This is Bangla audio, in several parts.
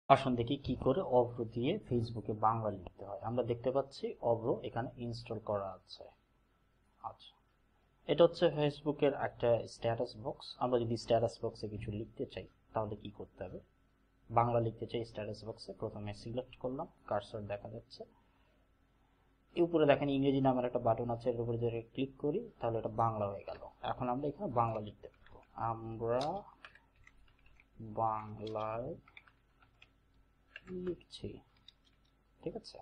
আসুন দেখি কি করে অভ্র দিয়ে ফেসবুকে বাংলা লিখতে হয়। আমরা দেখতে পাচ্ছি অভ্র এখানে ইনস্টল করা আছে। আচ্ছা, এটা হচ্ছে ফেসবুকের একটা স্ট্যাটাস বক্স। আমরা যদি স্ট্যাটাস বক্সে কিছু লিখতে চাই তাহলে কি করতে হবে? বাংলা লিখতে চাই স্ট্যাটাস বক্সে, প্রথমে সিলেক্ট করলাম, কার্সর দেখা যাচ্ছে, উপরে দেখেন ইংরেজি নামের একটা বাটন আছে, এর উপরে যদি ক্লিক করি তাহলে এটা বাংলা হয়ে গেল। এখন আমরা এখানে বাংলা লিখতে পারবো, আমরা বাংলায় লিখছি। ঠিক আছে।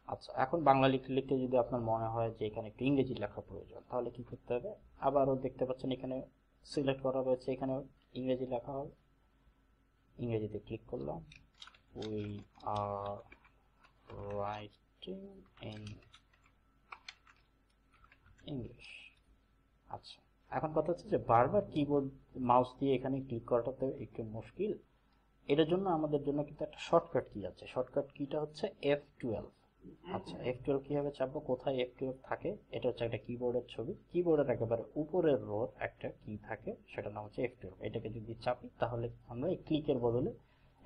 আচ্ছা, এখন বাংলা লিখতে লিখতে যদি আপনার মনে হয় যে এখানে একটু ইংরেজি লেখা প্রয়োজন, তাহলে কি করতে হবে? আবারও দেখতে পাচ্ছেন এখানে সিলেক্ট করা রয়েছে, এখানে ইংরেজি লেখা হবে, ইংরেজিতে ক্লিক করলাম, we are writing in English. আচ্ছা, এখন কথা হচ্ছে যে বারবার কিবোর্ড মাউস দিয়ে এখানে ক্লিক করাটা তো একটু মুশকিল। এটার জন্য আমাদের জন্য কিন্তু একটা শর্টকাট কি আছে, শর্টকাট কিটা হচ্ছে F12। আচ্ছা, F12 কিভাবে চাপবো, কোথায় F12 থাকে? এটা হচ্ছে একটা কিবোর্ডের ছবি, কিবোর্ডের একেবারে উপরের রোর একটা কি থাকে, সেটার নাম হচ্ছে F12। এটাকে যদি চাপি তাহলে আমরা এই ক্লিকের বদলে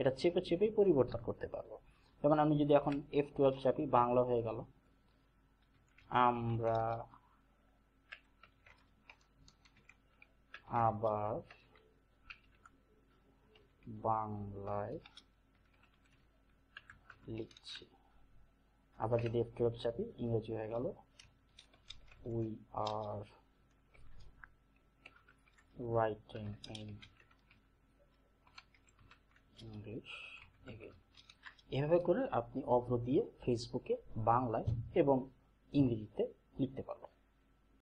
এটা চেপে চেপেই পরিবর্তন করতে পারবো। যেমন আমি যদি এখন F12 চাপি, বাংলা হয়ে গেল, আমরা আবার বাংলায় লিখছি। আবার যদি F12 চাপি, ইংরেজি হয়ে গেল, we are writing in English again। এভাবে করে আপনি অভ্র দিয়ে ফেসবুকে বাংলায় এবং ইংরেজিতে লিখতে পারবেন।